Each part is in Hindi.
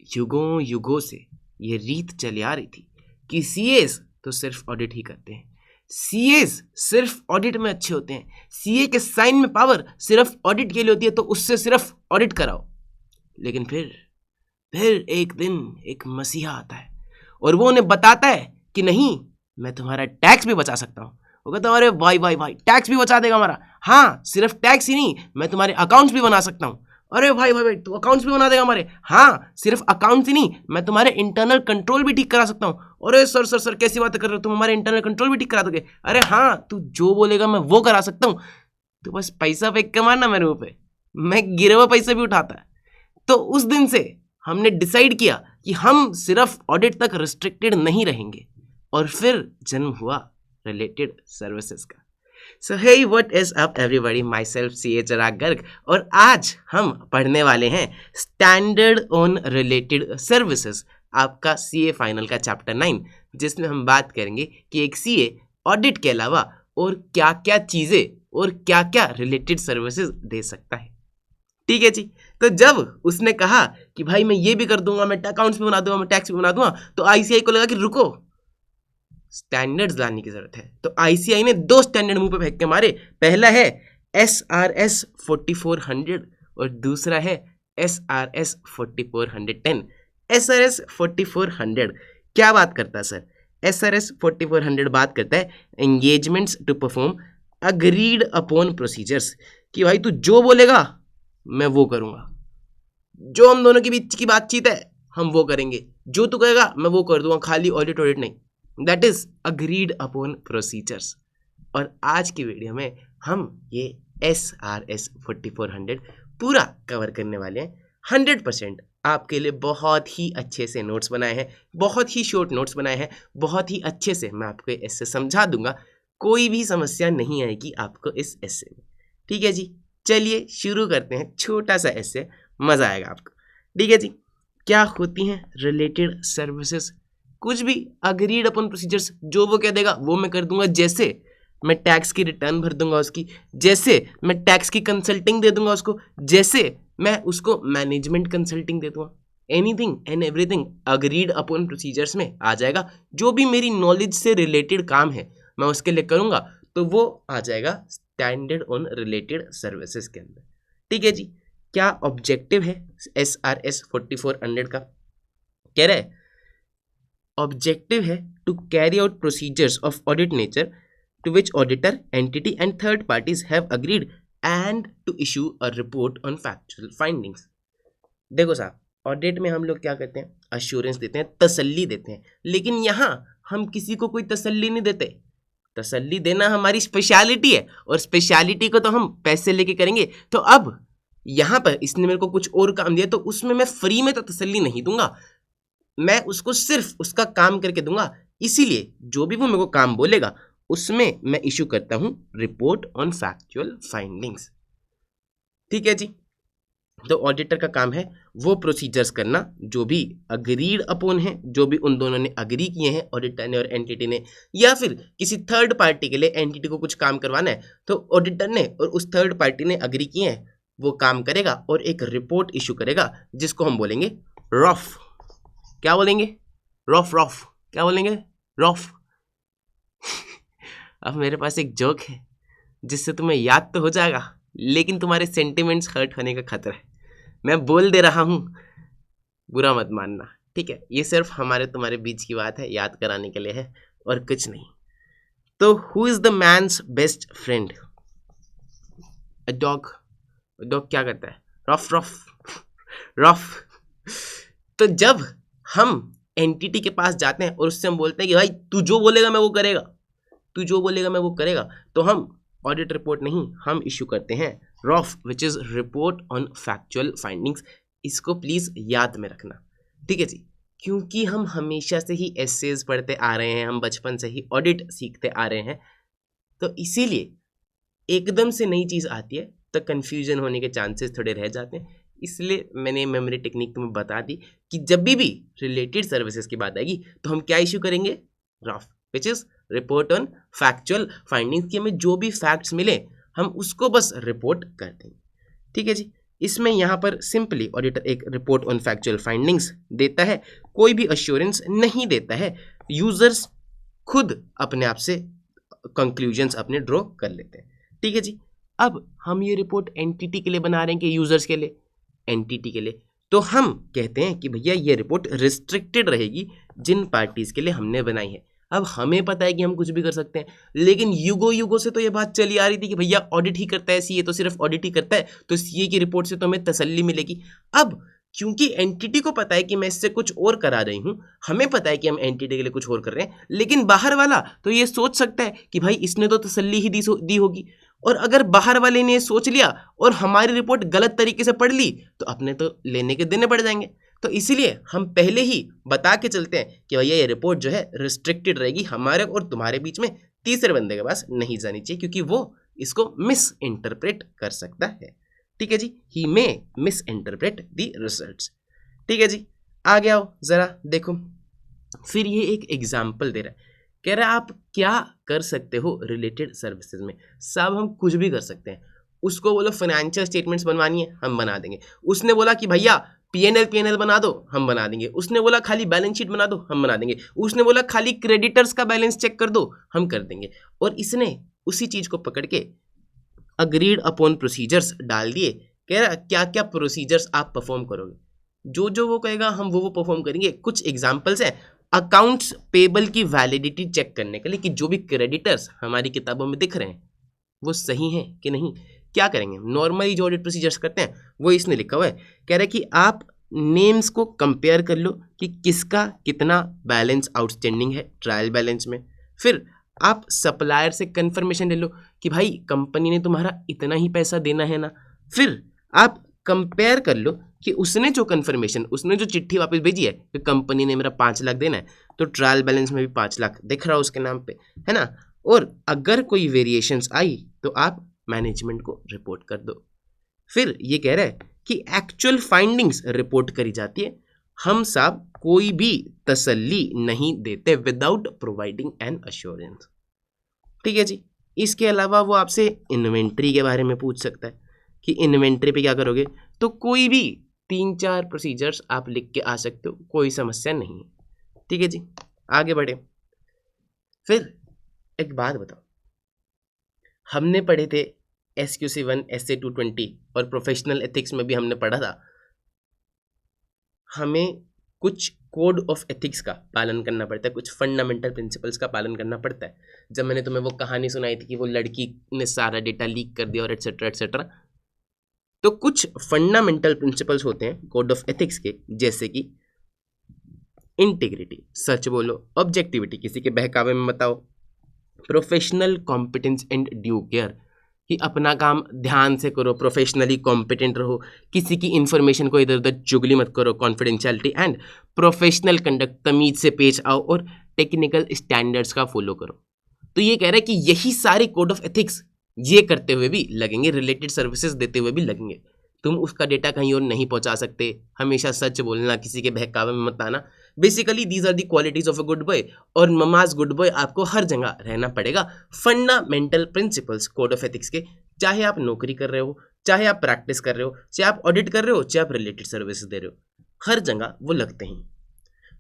युगों युगों से ये रीत चली आ रही थी कि सीएस तो सिर्फ ऑडिट ही करते हैं, सीएस सिर्फ ऑडिट में अच्छे होते हैं, सीए के साइन में पावर सिर्फ ऑडिट के लिए होती है, तो उससे सिर्फ ऑडिट कराओ। लेकिन फिर एक दिन एक मसीहा आता है और वो उन्हें बताता है कि नहीं, मैं तुम्हारा टैक्स भी बचा सकता हूँ। वो कहता है अरे भाई टैक्स भी बचा देगा हमारा? हाँ, सिर्फ टैक्स ही नहीं, मैं तुम्हारे अकाउंट्स भी बना सकता हूँ। अरे भाई तू अकाउंट्स भी बना देगा हमारे? हाँ, सिर्फ अकाउंट्स ही नहीं, मैं तुम्हारे इंटरनल कंट्रोल भी ठीक करा सकता हूँ। अरे सर कैसी बात कर रहे हो, तुम हमारे इंटरनल कंट्रोल भी ठीक करा दोगे? अरे हाँ, तू जो बोलेगा मैं वो करा सकता हूँ, तो बस पैसा फेंक के मारना मेरे मुंह पे, मैं गिरे हुआ पैसा भी उठाता है। तो उस दिन से हमने डिसाइड किया कि हम सिर्फ ऑडिट तक रिस्ट्रिक्टेड नहीं रहेंगे, और फिर जन्म हुआ रिलेटेड सर्विसेज का। So hey what is up everybody, माई सेल्फ CA चिराग गर्ग, और आज हम पढ़ने वाले हैं स्टैंडर्ड ऑन रिलेटेड सर्विसेज, आपका CA फाइनल का चैप्टर 9, जिसमें हम बात करेंगे कि एक CA ऑडिट के अलावा और क्या क्या चीज़ें और क्या क्या रिलेटेड सर्विसेज दे सकता है। ठीक है जी। तो जब उसने कहा कि भाई मैं ये भी कर दूंगा, मैं अकाउंट्स भी बना दूंगा, मैं टैक्स भी बना दूंगा, तो ICI को लगा कि रुको, स्टैंडर्ड्स लाने की जरूरत है। तो ICI ने 2 स्टैंडर्ड मुंह पे फेंक के मारे। पहला है SRS 4400 और दूसरा है SRS 4410। SRS 4400 क्या बात करता है सर? SRS 4400 बात करता है engagements to perform agreed upon procedures, कि भाई तू जो बोलेगा मैं वो करूंगा, जो हम दोनों के बीच की बातचीत है हम वो करेंगे, जो तू कहेगा मैं वो कर दूंगा, खाली ऑडिट नहीं। That is agreed upon procedures. और आज की वीडियो में हम ये SRS 4400 पूरा कवर करने वाले हैं। 100% आपके लिए बहुत ही अच्छे से नोट्स बनाए हैं, बहुत ही शॉर्ट नोट्स बनाए हैं, बहुत ही अच्छे से मैं आपको ऐसे समझा दूंगा, कोई भी समस्या नहीं आएगी आपको इस ऐसे में। ठीक है जी, चलिए शुरू करते हैं। छोटा सा ऐसे, मजा आएगा आपको। ठीक है जी। क्या होती हैं रिलेटेड सर्विसेज? कुछ भी अग्रीड अपन प्रोसीजर्स, जो वो कह देगा वो मैं कर दूंगा। जैसे मैं टैक्स की रिटर्न भर दूंगा उसकी, जैसे मैं टैक्स की कंसल्टिंग दे दूंगा उसको, जैसे मैं उसको मैनेजमेंट कंसल्टिंग दे दूंगा, anything and everything agreed upon procedures में आ जाएगा। जो भी मेरी नॉलेज से रिलेटेड काम है मैं उसके लिए करूंगा, तो वो आ जाएगा स्टैंडर्ड ऑन रिलेटेड सर्विसेज के अंदर। ठीक है जी। क्या ऑब्जेक्टिव है SRS 4400 का? कह रहा है ऑब्जेक्टिव है to carry out procedures of audit nature to which auditor, entity and third parties have agreed and to issue a report on factual findings. देखो साहब, ऑडिट में हम लोग क्या करते हैं? अश्योरेंस देते हैं, तसल्ली देते हैं, लेकिन यहाँ हम किसी को कोई तसल्ली नहीं देते। तसल्ली देना हमारी स्पेशलिटी है, और स्पेशलिटी को तो हम पैसे लेके करेंगे। तो अब यहाँ पर इसने मेरे को कुछ और काम दिया, तो उसमें मैं फ्री में तो तसल्ली नहीं दूंगा, मैं उसको सिर्फ उसका काम करके दूंगा। इसीलिए जो भी वो मेरे को काम बोलेगा उसमें मैं इशू करता हूं रिपोर्ट ऑन फैक्चुअल फाइंडिंग्स। ठीक है जी। तो ऑडिटर का काम है वो प्रोसीजर्स करना जो भी अग्रीड अपॉन है, जो भी उन दोनों ने अग्री किए हैं, ऑडिटर ने और एंटिटी ने, या फिर किसी थर्ड पार्टी के लिए एंटिटी को कुछ काम करवाना है, तो ऑडिटर ने और उस थर्ड पार्टी ने अग्री किए हैं, वो काम करेगा और एक रिपोर्ट इशू करेगा, जिसको हम बोलेंगे रॉफ। क्या बोलेंगे? रॉफ। क्या बोलेंगे? रॉफ। अब मेरे पास एक जोक है जिससे तुम्हें याद तो हो जाएगा, लेकिन तुम्हारे सेंटिमेंट्स हर्ट होने का खतरा है। मैं बोल दे रहा हूं, बुरा मत मानना, ठीक है? ये सिर्फ हमारे तुम्हारे बीच की बात है, याद कराने के लिए है और कुछ नहीं। तो who is the man's best friend? A dog. Dog क्या करता है? रफ। तो जब हम एंटिटी के पास जाते हैं और उससे हम बोलते हैं कि भाई तू जो बोलेगा मैं वो करेगा, तो हम ऑडिट रिपोर्ट नहीं, हम इशू करते हैं rough, which is report on factual findings. इसको प्लीज याद में रखना, ठीक है जी, क्योंकि हम हमेशा से ही एसेज पढ़ते आ रहे हैं, हम बचपन से ही ऑडिट सीखते आ रहे हैं, तो इसीलिए एकदम से नई चीज आती है तो कंफ्यूजन होने के चांसेस थोड़े रह जाते हैं। इसलिए मैंने मेमोरी टेक्निक तुम्हें बता दी कि जब भी रिलेटेड सर्विसेज की बात आएगी तो हम क्या इशू करेंगे? Rough, which is report on factual findings, कि हमें जो भी फैक्ट्स मिले हम उसको बस रिपोर्ट कर देंगे। ठीक है जी। इसमें यहाँ पर सिंपली ऑडिटर एक रिपोर्ट ऑन फैक्चुअल फाइंडिंग्स देता है, कोई भी अश्योरेंस नहीं देता है, यूजर्स खुद अपने आप से कंक्लूजन्स अपने ड्रॉ कर लेते हैं। ठीक है जी। अब हम ये रिपोर्ट एंटिटी के लिए बना रहे हैं कि यूजर्स के लिए? एंटिटी के लिए। तो हम कहते हैं कि भैया ये रिपोर्ट रिस्ट्रिक्टेड रहेगी जिन पार्टीज के लिए हमने बनाई है। अब हमें पता है कि हम कुछ भी कर सकते हैं, लेकिन युगों युगों से तो ये बात चली आ रही थी कि भैया ऑडिट ही करता है सीए, तो सिर्फ ऑडिट ही करता है, तो सीए की रिपोर्ट से तो हमें तसल्ली मिलेगी। अब क्योंकि एंटिटी को पता है कि मैं इससे कुछ और करा रही हूं, हमें पता है कि हम एंटिटी के लिए कुछ और कर रहे हैं, लेकिन बाहर वाला तो ये सोच सकता है कि भाई इसने तो तसल्ली ही दी होगी, और अगर बाहर वाले ने सोच लिया और हमारी रिपोर्ट गलत तरीके से पढ़ ली तो अपने तो लेने के देने पड़ जाएंगे। तो इसीलिए हम पहले ही बता के चलते हैं कि भैया ये रिपोर्ट जो है रिस्ट्रिक्टेड रहेगी, हमारे और तुम्हारे बीच में तीसरे बंदे के पास नहीं जानी चाहिए, क्योंकि वो इसको मिस इंटरप्रेट कर सकता है। ठीक है जी, he may misinterpret the results. ठीक है जी, आगे आओ जरा देखो। फिर ये एक एग्जाम्पल दे रहा है, कह रहा है आप क्या कर सकते हो रिलेटेड सर्विसेज में। साहब हम कुछ भी कर सकते हैं। उसको बोलो फाइनेंशियल स्टेटमेंट्स बनवानी है, हम बना देंगे। उसने बोला कि भैया पीएनएल बना दो, हम बना देंगे। उसने बोला खाली बैलेंस शीट बना दो, हम बना देंगे। उसने बोला खाली क्रेडिटर्स का बैलेंस चेक कर दो, हम कर देंगे। और इसने उसी चीज को पकड़ के अग्रीड अपॉन प्रोसीजर्स डाल दिए। कह रहा क्या क्या प्रोसीजर्स आप परफॉर्म करोगे, जो जो वो कहेगा हम वो परफॉर्म करेंगे। कुछ एग्जांपल्स हैं अकाउंट्स पेबल की वैलिडिटी चेक करने के लिए कि जो भी क्रेडिटर्स हमारी किताबों में दिख रहे हैं वो सही हैं कि नहीं। क्या करेंगे, नॉर्मली जो ऑडिट प्रोसीजर्स करते हैं वो इसने लिखा हुआ है। कह रहा है कि आप नेम्स को कंपेयर कर लो कि किसका कितना बैलेंस आउटस्टैंडिंग है ट्रायल बैलेंस में। फिर आप सप्लायर से कंफर्मेशन ले लो कि भाई कंपनी ने तुम्हारा इतना ही पैसा देना है ना। फिर आप कंपेयर कर लो कि उसने जो कंफर्मेशन, उसने जो चिट्ठी वापस भेजी है कि कंपनी ने मेरा 5 लाख देना है, तो ट्रायल बैलेंस में भी 5 लाख दिख रहा है उसके नाम पे, है ना। और अगर कोई वेरिएशंस आई तो आप मैनेजमेंट को रिपोर्ट कर दो। फिर ये कह रहा है कि एक्चुअल फाइंडिंग्स रिपोर्ट करी जाती है। हम साहब कोई भी तसल्ली नहीं देते विदाउट प्रोवाइडिंग एन अश्योरेंस। ठीक है जी। इसके अलावा वो आपसे इन्वेंट्री के बारे में पूछ सकता है कि इन्वेंट्री पे क्या करोगे, तो कोई भी 3-4 प्रोसीजर्स आप लिख के आ सकते हो, कोई समस्या नहीं है। ठीक है जी, आगे बढ़े। फिर एक बात बताओ, हमने पढ़े थे SQC1 SA 220 और प्रोफेशनल एथिक्स में भी हमने पढ़ा था, हमें कुछ कोड ऑफ एथिक्स का पालन करना पड़ता है, कुछ फंडामेंटल प्रिंसिपल्स का पालन करना पड़ता है। जब मैंने तुम्हें वो कहानी सुनाई थी कि वो लड़की ने सारा डेटा लीक कर दिया और एटसेट्रा एटसेट्रा, तो कुछ फंडामेंटल प्रिंसिपल्स होते हैं कोड ऑफ एथिक्स के, जैसे कि इंटीग्रिटी, सच बोलो, ऑब्जेक्टिविटी, किसी के बहकावे में बताओ, professional competence and due care, कि अपना काम ध्यान से करो, प्रोफेशनली कॉम्पिटेंट रहो, किसी की इंफॉर्मेशन को इधर उधर चुगली मत करो, कॉन्फिडेंशियलिटी एंड प्रोफेशनल कंडक्ट, तमीज से पेश आओ और टेक्निकल स्टैंडर्ड्स का फॉलो करो। तो ये कह रहा है कि यही सारे कोड ऑफ एथिक्स ये करते हुए भी लगेंगे, रिलेटेड सर्विसेज देते हुए भी लगेंगे। तुम उसका डेटा कहीं और नहीं पहुंचा सकते, हमेशा सच बोलना, किसी के बहकावे में मत आना। Basically these are the qualities of a good boy, और ममाज गुड बॉय आपको हर जगह रहना पड़ेगा। Fundamental principles code of ethics के, चाहे आप नौकरी कर रहे हो, चाहे आप प्रैक्टिस कर रहे हो, चाहे आप ऑडिट कर रहे हो, चाहे आप रिलेटेड सर्विसेज दे रहे हो, हर जगह वो लगते हैं।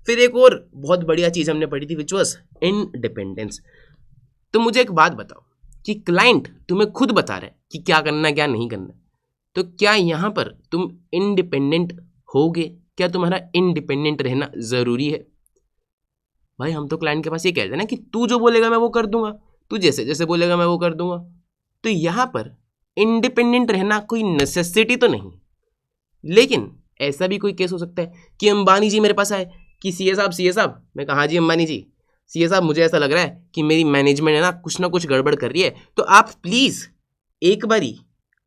फिर एक और बहुत बढ़िया चीज हमने पढ़ी थी विच वॉज इंडिपेंडेंस। तो मुझे एक बात बताओ कि क्लाइंट तुम्हें खुद बता रहा है कि क्या करना क्या नहीं करना, तो क्या यहाँ पर तुम इंडिपेंडेंट होगे? क्या तुम्हारा इंडिपेंडेंट रहना जरूरी है? भाई हम तो क्लाइंट के पास ये कहते हैं ना कि तू जो बोलेगा मैं वो कर दूंगा, तू जैसे जैसे बोलेगा मैं वो कर दूंगा। तो यहाँ पर इंडिपेंडेंट रहना कोई नेसेसिटी तो नहीं, लेकिन ऐसा भी कोई केस हो सकता है कि अंबानी जी मेरे पास आए कि सीए साहब, मैं कहा जी अंबानी जी, सीए साहब मुझे ऐसा लग रहा है कि मेरी मैनेजमेंट है ना कुछ गड़बड़ कर रही है, तो आप प्लीज़ एक बारी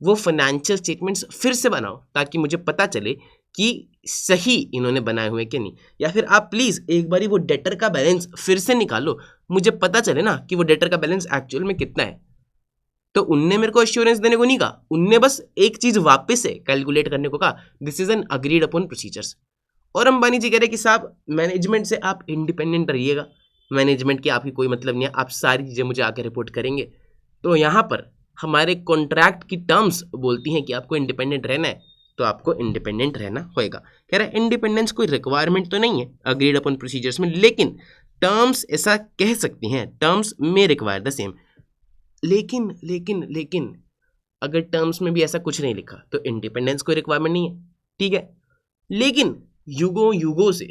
वो फाइनेंशियल स्टेटमेंट्स फिर से बनाओ ताकि मुझे पता चले कि सही इन्होंने बनाए हुए कि नहीं। या फिर आप प्लीज़ एक बारी वो डेटर का बैलेंस फिर से निकालो, मुझे पता चले ना कि वो डेटर का बैलेंस एक्चुअल में कितना है। तो उनने मेरे को एश्योरेंस देने को नहीं कहा, उनने बस एक चीज़ वापस से कैलकुलेट करने को कहा, this is an agreed upon procedures. और अंबानी जी कह रहे कि साहब मैनेजमेंट से आप इंडिपेंडेंट रहिएगा, मैनेजमेंट की आपकी कोई मतलब नहीं है, आप सारी चीज़ें मुझे आके रिपोर्ट करेंगे। तो यहाँ पर हमारे कॉन्ट्रैक्ट की टर्म्स बोलती हैं कि आपको इंडिपेंडेंट रहना है, तो आपको इंडिपेंडेंट रहना होगा। कह रहा है इंडिपेंडेंस कोई रिक्वायरमेंट तो नहीं है अग्रीड अपॉन प्रोसीजर्स में, लेकिन टर्म्स ऐसा कह सकती हैं, टर्म्स में रिक्वायर द सेम। लेकिन अगर टर्म्स में भी ऐसा कुछ नहीं लिखा तो इंडिपेंडेंस कोई रिक्वायरमेंट नहीं है, ठीक है। लेकिन युगों से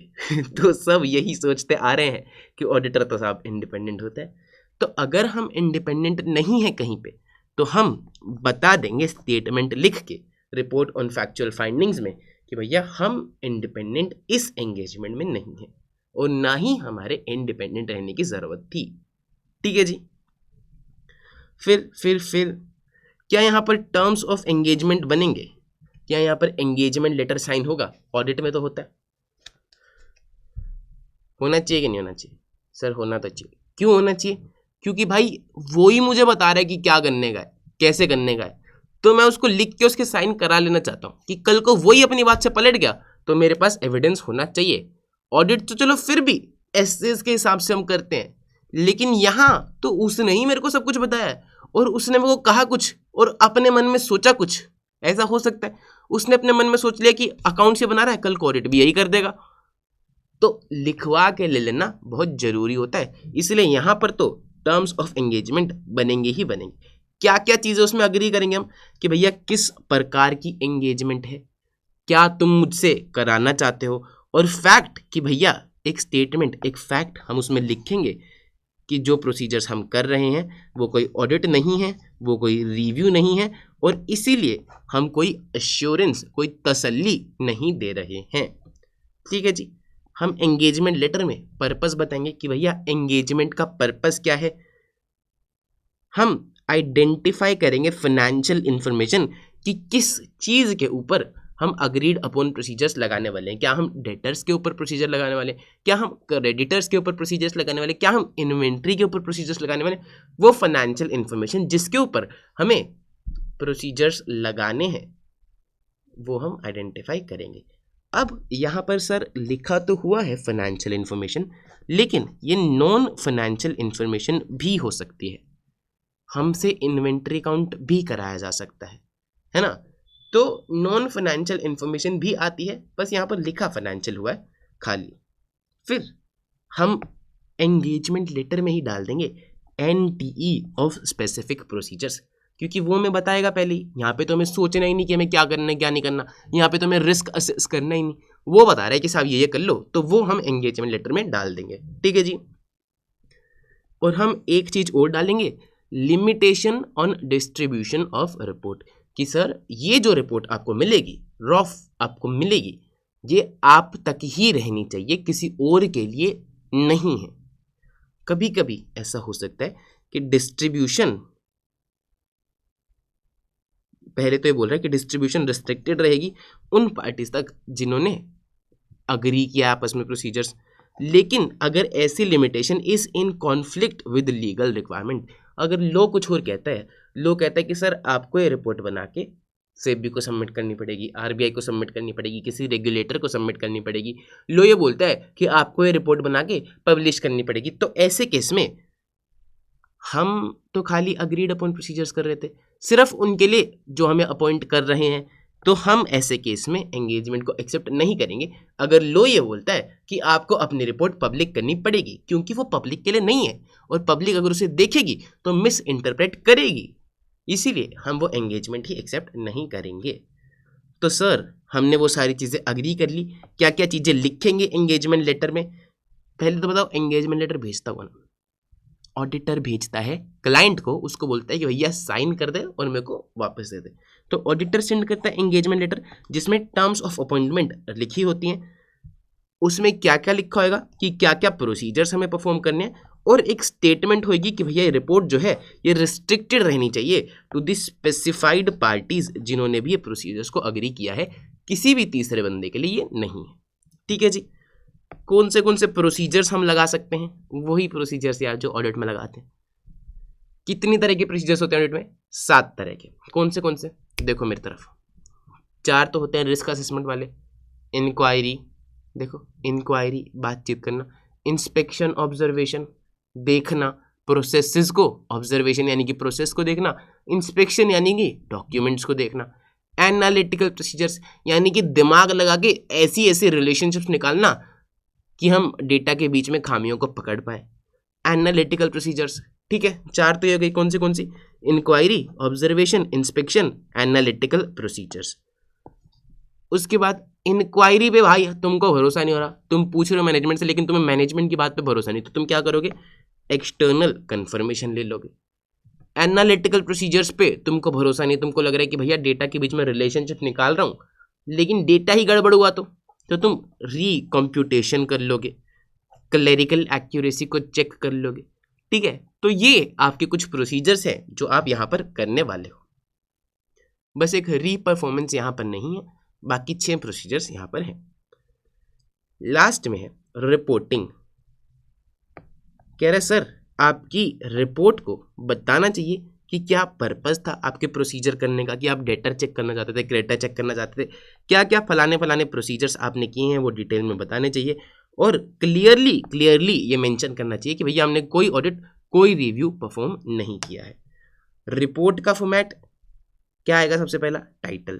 तो सब यही सोचते आ रहे हैं कि ऑडिटर तो साहब इंडिपेंडेंट होता है। तो अगर हम इंडिपेंडेंट नहीं है कहीं पे तो हम बता देंगे स्टेटमेंट लिख के रिपोर्ट ऑन फैक्चुअल फाइंडिंग्स में कि भैया हम इंडिपेंडेंट इस एंगेजमेंट में नहीं है और ना ही हमारे इंडिपेंडेंट रहने की जरूरत थी, ठीक है जी। फिर क्या यहाँ पर टर्म्स ऑफ एंगेजमेंट बनेंगे? क्या यहाँ पर एंगेजमेंट लेटर साइन होगा? ऑडिट में तो होता है, होना चाहिए कि नहीं होना चाहिए? सर होना तो चाहिए। क्यों होना चाहिए? क्योंकि भाई वो ही मुझे बता रहा है कि क्या करने का है, कैसे करने का है, तो मैं उसको लिख के उसके साइन करा लेना चाहता हूँ कि कल को वही अपनी बात से पलट गया तो मेरे पास एविडेंस होना चाहिए। ऑडिट तो चलो फिर भी एसेस के हिसाब से हम करते हैं, लेकिन यहाँ तो उसने ही मेरे को सब कुछ बताया है और उसने मेरे को कहा कुछ और अपने मन में सोचा कुछ। ऐसा हो सकता है उसने अपने मन में सोच लिया कि अकाउंट से बना रहा है, कल को ऑडिट भी यही कर देगा, तो लिखवा के ले लेना बहुत जरूरी होता है। इसलिए यहाँ पर तो टर्म्स ऑफ एंगेजमेंट बनेंगे ही बनेंगे। क्या क्या चीज़ें उसमें अग्री करेंगे हम कि भैया किस प्रकार की एंगेजमेंट है, क्या तुम मुझसे कराना चाहते हो, और फैक्ट कि भैया एक स्टेटमेंट एक फैक्ट हम उसमें लिखेंगे कि जो प्रोसीजर्स हम कर रहे हैं वो कोई ऑडिट नहीं है, वो कोई रिव्यू नहीं है और इसीलिए हम कोई एश्योरेंस कोई तसल्ली नहीं दे रहे हैं, ठीक है जी। हम एंगेजमेंट लेटर में पर्पस बताएंगे कि भैया एंगेजमेंट का पर्पस क्या है। हम आइडेंटिफाई करेंगे फाइनेंशियल इंफॉर्मेशन कि किस चीज़ के ऊपर हम अग्रीड अपॉन प्रोसीजर्स लगाने वाले हैं। क्या हम डेटर्स के ऊपर प्रोसीजर लगाने वाले, क्या हम क्रेडिटर्स के ऊपर प्रोसीजर्स लगाने वाले, क्या हम इन्वेंट्री के ऊपर प्रोसीजर्स लगाने वाले, वो फाइनेंशियल इंफॉर्मेशन जिसके ऊपर हमें प्रोसीजर्स लगाने हैं वो हम आइडेंटिफाई करेंगे। अब यहाँ पर सर लिखा तो हुआ है फाइनेंशियल इंफॉर्मेशन, लेकिन ये नॉन फाइनेंशियल इंफॉर्मेशन भी हो सकती है। हमसे इन्वेंट्री काउंट भी कराया जा सकता है ना, तो नॉन फाइनेंशियल इंफॉर्मेशन भी आती है, बस यहाँ पर लिखा फाइनेंशियल हुआ है खाली। फिर हम एंगेजमेंट लेटर में ही डाल देंगे NTE ऑफ स्पेसिफिक प्रोसीजर्स, क्योंकि वो हमें बताएगा पहले ही। यहाँ पे तो हमें सोचना ही नहीं कि हमें क्या करना है क्या नहीं करना, यहाँ पे तो हमें रिस्क असेस करना ही नहीं, वो बता रहा है कि साहब ये कर लो, तो वो हम एंगेजमेंट लेटर में डाल देंगे, ठीक है जी। और हम एक चीज और डालेंगे, limitation on distribution of report, कि सर ये जो रिपोर्ट आपको मिलेगी, रॉफ आपको मिलेगी, ये आप तक ही रहनी चाहिए, किसी और के लिए नहीं है। कभी कभी ऐसा हो सकता है कि डिस्ट्रीब्यूशन, पहले तो ये बोल रहा है कि डिस्ट्रीब्यूशन रिस्ट्रिक्टेड रहेगी उन पार्टीज तक जिन्होंने अग्री किया आपस में प्रोसीजर्स, लेकिन अगर ऐसी limitation is in conflict with legal requirement, अगर लॉ कुछ और कहता है, लॉ कहता है कि सर आपको ये रिपोर्ट बना के सेबी को सबमिट करनी पड़ेगी, RBI को सबमिट करनी पड़ेगी, किसी रेगुलेटर को सबमिट करनी पड़ेगी, लॉ ये बोलता है कि आपको ये रिपोर्ट बना के पब्लिश करनी पड़ेगी, तो ऐसे केस में हम तो खाली अग्रीड अपॉन प्रोसीजर्स कर रहे थे सिर्फ उनके लिए जो हमें अपॉइंट कर रहे हैं, तो हम ऐसे केस में एंगेजमेंट को एक्सेप्ट नहीं करेंगे अगर लॉ ये बोलता है कि आपको अपनी रिपोर्ट पब्लिक करनी पड़ेगी, क्योंकि वो पब्लिक के लिए नहीं है और पब्लिक अगर उसे देखेगी तो मिस इंटरप्रेट करेगी, इसीलिए हम वो एंगेजमेंट ही एक्सेप्ट नहीं करेंगे। तो सर हमने वो सारी चीज़ें अग्री कर ली, क्या क्या चीज़ें लिखेंगे एंगेजमेंट लेटर में, पहले तो बताओ एंगेजमेंट लेटर भेजता हुआ ना, ऑडिटर भेजता है क्लाइंट को, उसको बोलता है कि भैया साइन कर दे और मेरे को वापस दे दे, तो ऑडिटर सेंड करता है एंगेजमेंट लेटर जिसमें टर्म्स ऑफ अपॉइंटमेंट लिखी होती हैं, उसमें क्या क्या लिखा होगा कि क्या क्या प्रोसीजर्स हमें परफॉर्म करने हैं, और एक स्टेटमेंट होगी कि भैया ये रिपोर्ट जो है ये रिस्ट्रिक्टेड रहनी चाहिए टू द स्पेसिफाइड पार्टीज जिन्होंने भी ये प्रोसीजर्स को अग्री किया है, किसी भी तीसरे बंदे के लिए ये नहीं है, ठीक है जी। कौन से प्रोसीजर्स हम लगा सकते हैं, वही प्रोसीजर्स यार जो ऑडिट में लगाते हैं। कितनी तरह के प्रोसीजर्स होते हैं ऑडिट में? 7 तरह के। कौन से? देखो मेरी तरफ, 4 तो होते हैं रिस्क असेसमेंट वाले, इंक्वायरी, देखो इंक्वायरी बातचीत करना, इंस्पेक्शन ऑब्जर्वेशन देखना, प्रोसेसेस को, ऑब्जर्वेशन यानी कि प्रोसेस को देखना, इंस्पेक्शन यानी कि डॉक्यूमेंट्स को देखना, एनालिटिकल प्रोसीजर्स यानी कि दिमाग लगा के ऐसी ऐसी रिलेशनशिप्स निकालना कि हम डेटा के बीच में खामियों को पकड़ पाए। एनालिटिकल प्रोसीजर्स, ठीक है, 4 तो ये गई। कौन सी? Inquiry, observation, inspection, analytical procedures. उसके बाद इंक्वायरी पे भाई तुमको भरोसा नहीं हो रहा, तुम पूछ रहे हो मैनेजमेंट से, लेकिन तुम्हें मैनेजमेंट की बात पे भरोसा नहीं, तो तुम क्या करोगे? एक्सटर्नल कंफर्मेशन ले लोगे। एनालिटिकल प्रोसीजर्स पे तुमको भरोसा नहीं, तुमको लग रहा है कि भैया डेटा के बीच में रिलेशनशिप निकाल रहा हूं लेकिन डेटा ही गड़बड़ हुआ तो तुम रिकम्प्यूटेशन कर लोगे, क्लेरिकल एक्यूरेसी को चेक कर लोगे, ठीक है। तो ये आपके कुछ प्रोसीजर्स हैं जो आप यहाँ पर करने वाले हो। बस एक री परफॉर्मेंस यहाँ पर नहीं है, बाकी 6 प्रोसीजर्स यहाँ पर हैं। लास्ट में है रिपोर्टिंग। कह रहे सर आपकी रिपोर्ट को बताना चाहिए कि क्या पर्पस था आपके प्रोसीजर करने का, कि आप डेटा चेक करना चाहते थे, क्रेटा चेक करना चाहते थे, क्या क्या फलाने प्रोसीजर्स आपने किए हैं वो डिटेल में बताने चाहिए, और क्लियरली ये मेंशन करना चाहिए कि भैया हमने कोई ऑडिट, कोई रिव्यू परफॉर्म नहीं किया है। रिपोर्ट का फॉर्मेट क्या आएगा? सबसे पहला टाइटल।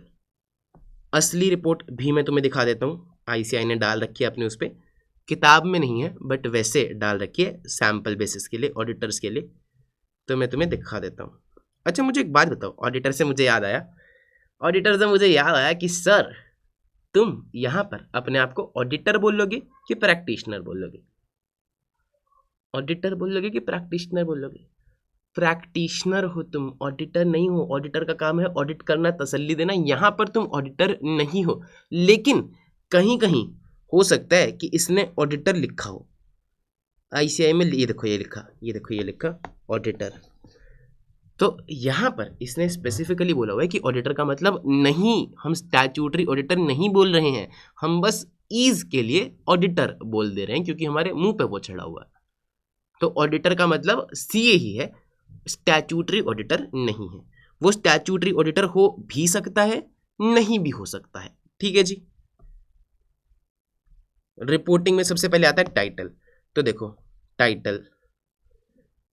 असली रिपोर्ट भी मैं तुम्हें दिखा देता हूँ, ICAI ने डाल रखी है अपने उस पर, किताब में नहीं है बट वैसे डाल रखी है सैम्पल बेसिस के लिए, ऑडिटर्स के लिए, तो मैं तुम्हें दिखा देता हूँ। अच्छा मुझे एक बात बताओ, ऑडिटर से मुझे याद आया कि सर तुम यहाँ पर अपने आप को ऑडिटर बोलोगे कि प्रैक्टिशनर बोलोगे? ऑडिटर बोलोगे कि प्रैक्टिशनर बोलोगे? प्रैक्टिशनर हो तुम, ऑडिटर नहीं हो। ऑडिटर का काम है ऑडिट करना, तसल्ली देना। यहाँ पर तुम ऑडिटर नहीं हो, लेकिन कहीं कहीं हो सकता है कि इसने ऑडिटर लिखा हो। ICAI में ये देखो ये लिखा ऑडिटर, तो यहाँ पर इसने स्पेसिफिकली बोला हुआ है कि ऑडिटर का मतलब नहीं, हम स्टैट्यूटरी ऑडिटर नहीं बोल रहे हैं, हम बस ईज के लिए ऑडिटर बोल दे रहे हैं क्योंकि हमारे मुंह पे वो चढ़ा हुआ है। तो ऑडिटर का मतलब CA ही है, स्टैट्यूटरी ऑडिटर नहीं है। वो स्टैट्यूटरी ऑडिटर हो भी सकता है, नहीं भी हो सकता है, ठीक है जी। रिपोर्टिंग में सबसे पहले आता है टाइटल। तो देखो टाइटल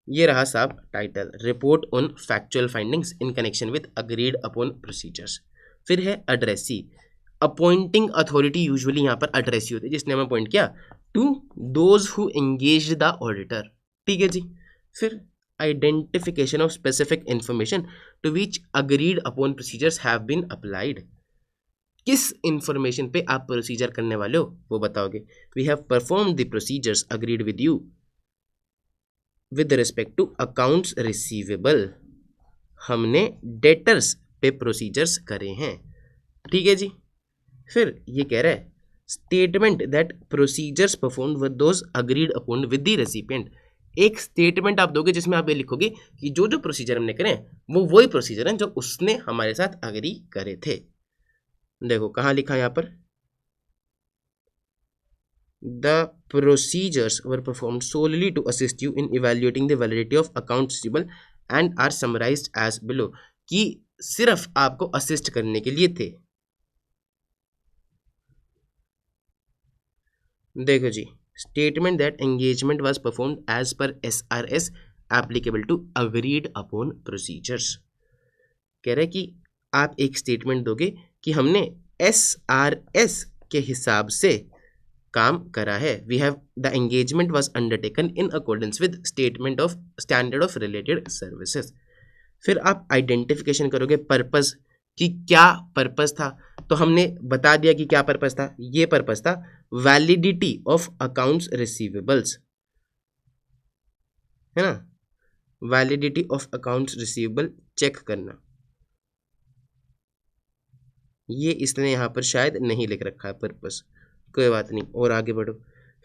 ये रहा साहब, title report on factual findings in connection with agreed upon procedures. फिर है एड्रेसी, अपॉइंटिंग अथॉरिटी यूजुअली यहाँ पर एड्रेसी होती है जिसने हमें अपॉइंट किया, to those who engaged the auditor, ठीक है जी। फिर identification of specific information to which agreed upon procedures have been applied. किस इंफॉर्मेशन पे आप प्रोसीजर करने वाले हो वो बताओगे। We have perform the procedures agreed with you with respect to accounts receivable. हमने डेटर्स पे प्रोसीजर्स करे हैं, ठीक है जी। फिर ये कह रहा है statement that procedures perform with those agreed upon with the recipient. एक स्टेटमेंट आप दोगे जिसमें आप ये लिखोगे कि जो जो प्रोसीजर हमने करे वो वही प्रोसीजर हैं जो उसने हमारे साथ अग्री करे थे। देखो कहाँ लिखा है यहाँ पर, The procedures were performed solely to assist you in evaluating the validity of accounts receivable and are summarized as below। कि सिर्फ आपको असिस्ट करने के लिए थे। देखो जी, statement that engagement was performed as per SRS applicable to agreed upon procedures. कह रहे कि आप एक स्टेटमेंट दोगे कि हमने SRS के हिसाब से काम करा है। We have the engagement was undertaken in accordance with statement of standard of related services. फिर आप आइडेंटिफिकेशन करोगे पर्पस, कि क्या पर्पस था, तो हमने बता दिया कि क्या पर्पस था। ये पर्पस था वैलिडिटी ऑफ अकाउंट्स रिसीवेबल्स, है ना, validity of accounts receivable check करना। ये इसने यहाँ पर शायद नहीं लिख रखा है पर्पस, कोई बात नहीं, और आगे बढ़ो।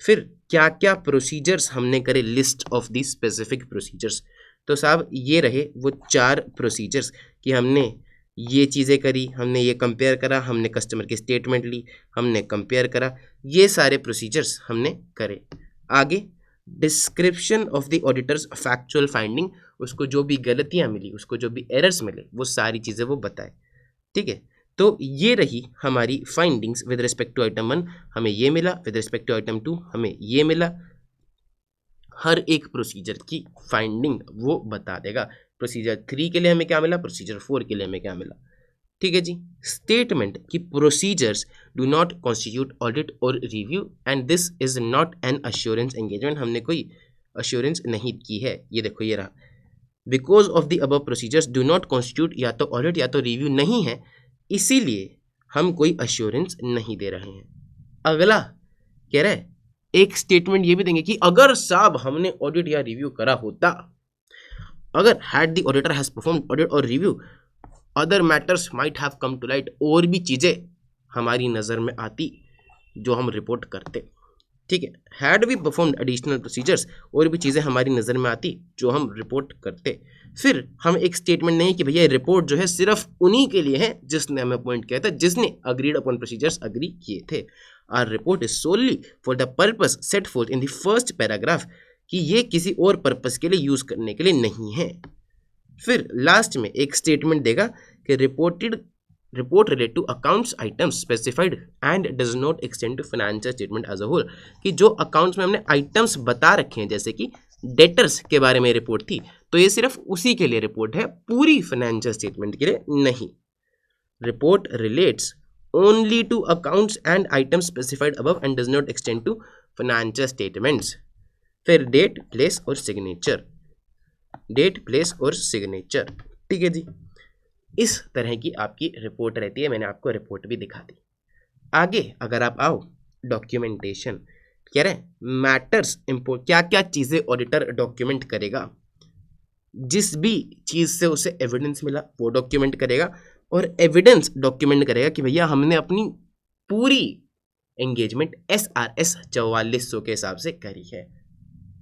फिर क्या क्या प्रोसीजर्स हमने करे, list of the specific procedures. तो साहब ये रहे वो 4 प्रोसीजर्स कि हमने ये चीज़ें करी, हमने ये कंपेयर करा, हमने कस्टमर की स्टेटमेंट ली, हमने कंपेयर करा, ये सारे प्रोसीजर्स हमने करे। आगे description of the auditors factual finding, उसको जो भी गलतियाँ मिली, उसको जो भी एरर्स मिले, वो सारी चीज़ें वो बताए, ठीक है। तो ये रही हमारी findings with respect to item 1, हमें ये मिला, विद रिस्पेक्ट टू आइटम 2 हमें ये मिला। हर एक प्रोसीजर की फाइंडिंग वो बता देगा। प्रोसीजर 3 के लिए हमें क्या मिला, प्रोसीजर 4 के लिए हमें क्या मिला। ठीक है जी। स्टेटमेंट कि procedures do not constitute audit और review and this is not an assurance engagement, हमने कोई अश्योरेंस नहीं की है। ये देखो ये रहा, because of the above procedures do not constitute, या तो ऑडिट या तो रिव्यू नहीं है, इसीलिए हम कोई अश्योरेंस नहीं दे रहे हैं। अगला कह रहा है एक स्टेटमेंट ये भी देंगे कि अगर साहब हमने ऑडिट या रिव्यू करा होता, अगर had the auditor has performed audit और review other matters might have come to light, और भी चीज़ें हमारी नज़र में आती जो हम रिपोर्ट करते। ठीक है, had we performed additional procedures, और भी चीज़ें हमारी नज़र में आती जो हम रिपोर्ट करते। फिर हम एक स्टेटमेंट नहीं कि भैया रिपोर्ट जो है सिर्फ उन्हीं के लिए है जिसने हमें अपॉइंट किया था, जिसने अग्रीड अपॉन प्रोसीजर्स अग्री किए थे। Our report is solely for the purpose set forth in the first paragraph, कि ये किसी और पर्पस के लिए यूज करने के लिए नहीं है। फिर लास्ट में एक स्टेटमेंट देगा कि report relate to accounts items specified and does not extend to financial statement as a whole, कि जो अकाउंट्स में हमने आइटम्स बता रखे हैं जैसे कि डेटर्स के बारे में रिपोर्ट थी, तो ये सिर्फ उसी के लिए रिपोर्ट है, पूरी फाइनेंशियल स्टेटमेंट के लिए नहीं। Report relates only to accounts and items specified above and does not extend to financial statements. फिर डेट, प्लेस और सिग्नेचर, डेट, प्लेस और सिग्नेचर। ठीक है जी, इस तरह की आपकी रिपोर्ट रहती है। मैंने आपको रिपोर्ट भी दिखा दी। आगे अगर आप आओ डॉक्यूमेंटेशन, कह रहे हैं मैटर्स इम्पोर्ट, क्या क्या चीज़ें ऑडिटर डॉक्यूमेंट करेगा, जिस भी चीज़ से उसे एविडेंस मिला वो डॉक्यूमेंट करेगा, और एविडेंस डॉक्यूमेंट करेगा कि भैया हमने अपनी पूरी एंगेजमेंट SRS 4400 के हिसाब से करी है।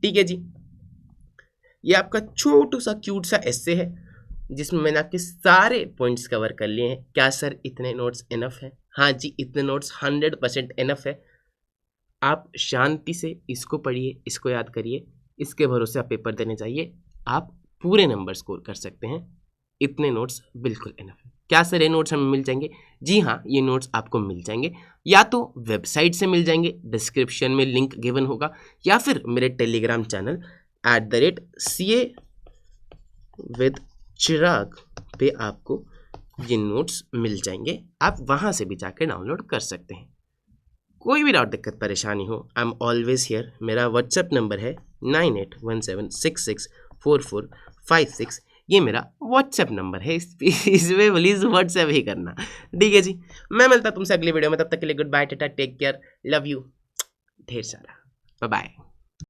ठीक है जी, ये आपका छोटू सा क्यूट सा एस्से है जिसमें मैंने आपके सारे पॉइंट्स कवर कर लिए हैं। क्या सर इतने नोट्स इनफ है? हाँ जी, इतने नोट्स 100% इनफ है। आप शांति से इसको पढ़िए, इसको याद करिए, इसके भरोसे आप पेपर देने चाहिए, आप पूरे नंबर स्कोर कर सकते हैं। इतने नोट्स बिल्कुल इनफ है। क्या सर ये नोट्स हमें मिल जाएंगे? जी हाँ, ये नोट्स आपको मिल जाएंगे, या तो वेबसाइट से मिल जाएंगे, डिस्क्रिप्शन में लिंक गिवन होगा, या फिर मेरे टेलीग्राम चैनल @CA विद चिराग पे आपको ये नोट्स मिल जाएंगे। आप वहाँ से भी जाकर डाउनलोड कर सकते हैं। कोई भी डाउट, दिक्कत, परेशानी हो, आई एम ऑलवेज हियर। मेरा व्हाट्सएप नंबर है 9817664456। ये मेरा व्हाट्सएप नंबर है, इसमें प्लीज़ व्हाट्सएप ही करना। ठीक है जी, मैं मिलता तुमसे अगली वीडियो में, तब तक के लिए good bye, tata, take care, love you ढेर सारा, बाय बाय।